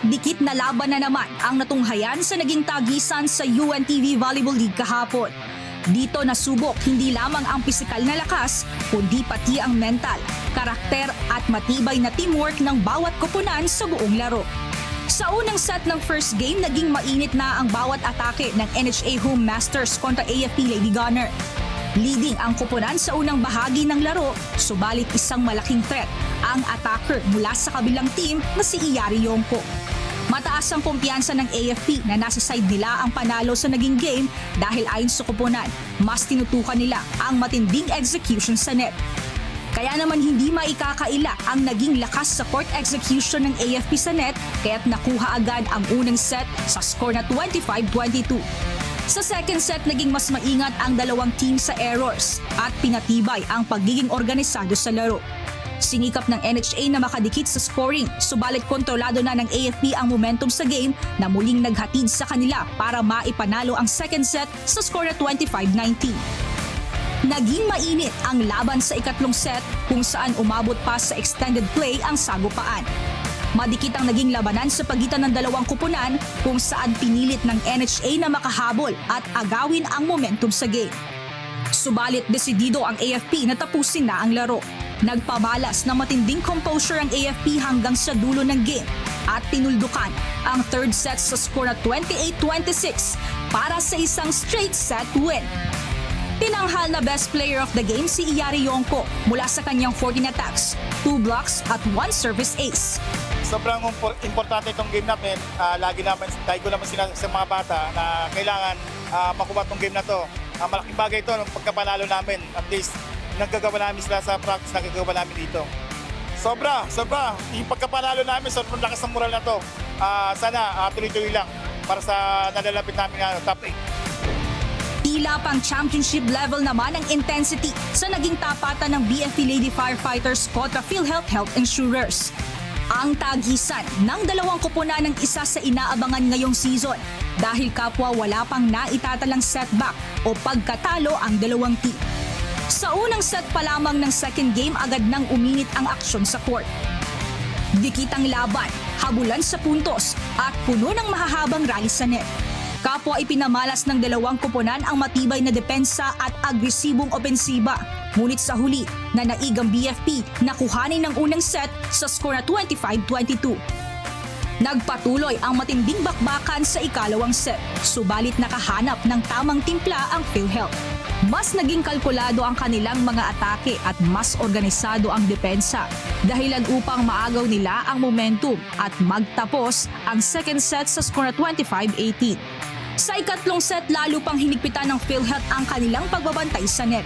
Dikit na laban na naman ang natunghayan sa naging tagisan sa UNTV Volleyball League kahapon. Dito nasubok hindi lamang ang pisikal na lakas, kundi pati ang mental, karakter at matibay na teamwork ng bawat koponan sa buong laro. Sa unang set ng first game, naging mainit na ang bawat atake ng NHA Home Masters kontra AFP Lady Gunner. Leading ang koponan sa unang bahagi ng laro, subalit isang malaking threat ang attacker mula sa kabilang team na si Iyari Yongko. Mataas ang kumpiyansa ng AFP na nasa side nila ang panalo sa naging game dahil ayon sa koponan, mas tinutukan nila ang matinding execution sa net. Kaya naman hindi maikakaila ang naging lakas sa court execution ng AFP sa net kaya't nakuha agad ang unang set sa score na 25-22. Sa second set, naging mas maingat ang dalawang team sa errors at pinatibay ang pagiging organisado sa laro. Sinikap ng NHA na makadikit sa scoring, subalit kontrolado na ng AFP ang momentum sa game na muling naghatid sa kanila para maipanalo ang second set sa score na 25-19. Naging mainit ang laban sa ikatlong set kung saan umabot pa sa extended play ang sagupaan. Madikit ang naging labanan sa pagitan ng dalawang koponan kung saan pinilit ng NHA na makahabol at agawin ang momentum sa game. Subalit desidido ang AFP na tapusin na ang laro. Nagpamalas na matinding composure ang AFP hanggang sa dulo ng game at tinuldukan ang third set sa score na 28-26 para sa isang straight set win. Tinanghal na best player of the game si Iyari Yongko mula sa kanyang 14 attacks, 2 blocks at 1 service ace. Sobrang importante itong game natin. Lagi naman, dahil ko naman sinasabi sa mga bata na kailangan makuha itong game na to. Malaking bagay ito ng pagkapanalo namin. At least, nagkagawa namin sila sa practice, nagkagawa namin dito. Sobra. Yung pagkapanalo namin, sobrang lakas ng moral na to. Sana tuloy-tuloy lang para sa nalalapit namin na top 8. Tila pang championship level naman ang intensity sa naging tapatan ng BFP Lady Firefighters kontra PhilHealth Health Insurers. Ang tagisan ng dalawang koponan ng isa sa inaabangan ngayong season dahil kapwa wala pang naitatalang setback o pagkatalo ang dalawang team. Sa unang set pa lamang ng second game agad nang uminit ang aksyon sa court. Dikit ang laban, habulan sa puntos at puno ng mahahabang rally sa net. Kapwa ipinamalas ng dalawang koponan ang matibay na depensa at agresibong opensiba. Ngunit sa huli, nanaigang BFP na kuhanin ng unang set sa score na 25-22. Nagpatuloy ang matinding bakbakan sa ikalawang set, subalit nakahanap ng tamang timpla ang PhilHealth. Mas naging kalkulado ang kanilang mga atake at mas organisado ang depensa, dahilan upang maagaw nila ang momentum at magtapos ang second set sa score na 25-18. Sa ikatlong set, lalo pang hinigpitan ng PhilHealth ang kanilang pagbabantay sa net.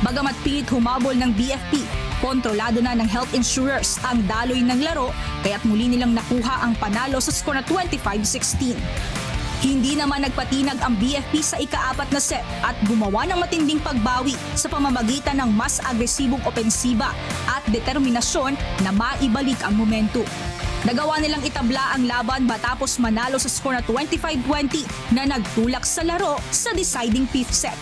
Bagamat pilit humabol ng BFP, kontrolado na ng health insurers ang daloy ng laro kaya't muli nilang nakuha ang panalo sa score na 25-16. Hindi naman nagpatinag ang BFP sa ika-4 na set at gumawa ng matinding pagbawi sa pamamagitan ng mas agresibong opensiba at determinasyon na maibalik ang momentum. Nagawa nilang itabla ang laban matapos manalo sa score na 25-20 na nagtulak sa laro sa deciding 5th set.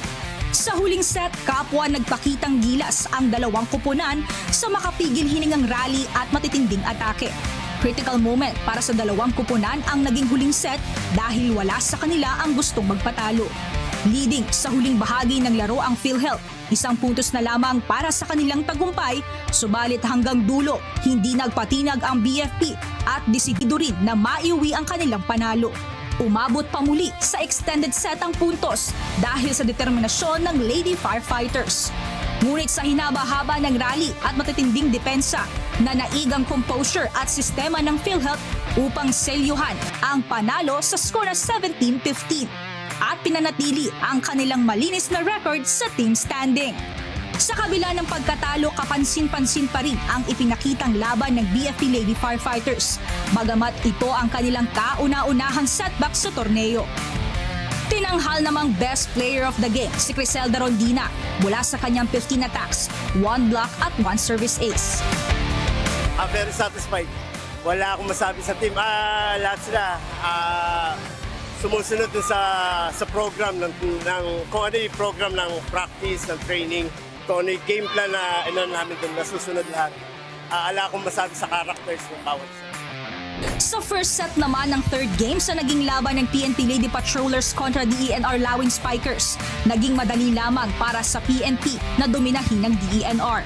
Sa huling set, kapwa nagpakitang gilas ang dalawang koponan sa makapigil hiningang rally at matitinding atake. Critical moment para sa dalawang koponan ang naging huling set dahil wala sa kanila ang gustong magpatalo. Leading sa huling bahagi ng laro ang PhilHealth, 1 puntos na lamang para sa kanilang tagumpay, subalit hanggang dulo hindi nagpatinag ang BFP at desidido rin na maiuwi ang kanilang panalo. Umabot pa muli sa extended set ang puntos dahil sa determinasyon ng Lady Firefighters. Ngunit sa hinaba-haba ng rally at matitinding depensa, nanaigang composure at sistema ng PhilHealth upang selyuhan ang panalo sa score na 17-15 at pinanatili ang kanilang malinis na record sa team standing. Sa kabila ng pagkatalo, kapansin-pansin pa rin ang ipinakitang laban ng BFP Lady Firefighters, bagamat ito ang kanilang kauna-unahang setback sa torneo. Tinanghal namang best player of the game si Criselda Rondina mula sa kanyang 15 attacks, 1 block at 1 service ace. I'm very satisfied. Wala akong masabi sa team. Lahat sila sumusunod dun sa program ng kung ano yung program ng practice, ng training, kung ano yung game plan na namin dun, nasusunod lahat. Ala akong masabi sa characters ng bawat isa. Sa first set naman ng third game sa naging laban ng PNP Lady Patrollers kontra DENR Lawing Spikers, naging madali lamang para sa PNP na dominahin ng DENR.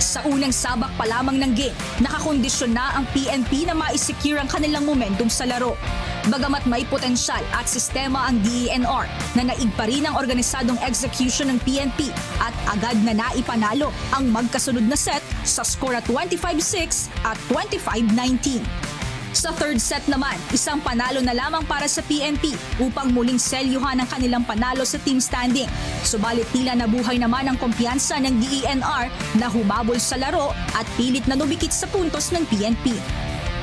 Sa unang sabak pa lamang ng game, nakakondisyon na ang PNP na ma-secure ang kanilang momentum sa laro. Bagamat may potensyal at sistema ang DENR na naig pa rin ang organisadong execution ng PNP at agad na naipanalo ang magkasunod na set sa score at 25-6 at 25-19. Sa third set naman, isang panalo na lamang para sa PNP upang muling selyuhan ang kanilang panalo sa team standing. Subalit tila nabuhay naman ang kumpiyansa ng DENR na humabol sa laro at pilit na dumikit sa puntos ng PNP.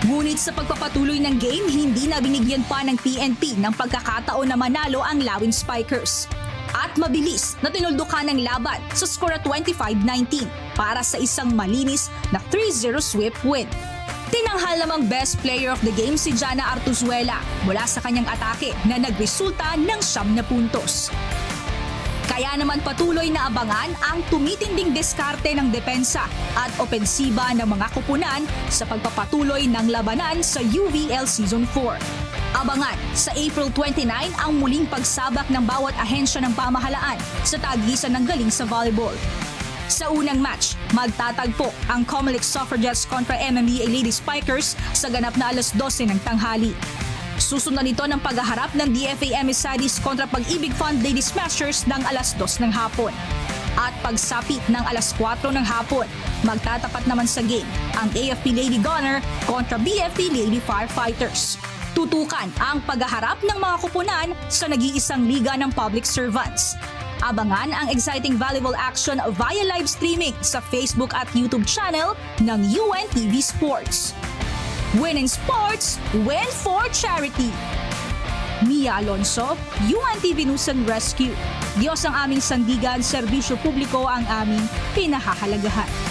Ngunit sa pagpapatuloy ng game, hindi na binigyan pa ng PNP ng pagkakataon na manalo ang Lawing Spikers. At mabilis na tinuldukan ng laban sa score at 25-19 para sa isang malinis na 3-0 sweep win. Tinanghal namang best player of the game si Jana Artuzuela mula sa kanyang atake na nagresulta ng 9 na puntos. Kaya naman patuloy na abangan ang tumitinding diskarte ng depensa at opensiba ng mga kupunan sa pagpapatuloy ng labanan sa UVL Season 4. Abangan sa April 29 ang muling pagsabak ng bawat ahensya ng pamahalaan sa tagisan ng galing sa volleyball. Sa unang match, magtatagpo ang Comelec Suffragettes kontra MMDA Lady Spikers sa ganap na alas 12 ng tanghali. Susundan nito ng paghaharap ng DFA Emissaries kontra Pag-ibig Fund Lady Smashers ng alas 2 ng hapon. At pagsapit ng alas 4 ng hapon, magtatapat naman sa game ang AFP Lady Gunner kontra BFP Lady Firefighters. Tutukan ang paghaharap ng mga kupunan sa nag-iisang liga ng public servants. Abangan ang exciting volleyball action via live streaming sa Facebook at YouTube channel ng UNTV Sports. Win in sports, win for charity. Mia Alonso, UNTV News and Rescue. Diyos ang aming sandigan, serbisyo publiko ang aming pinahahalagahan.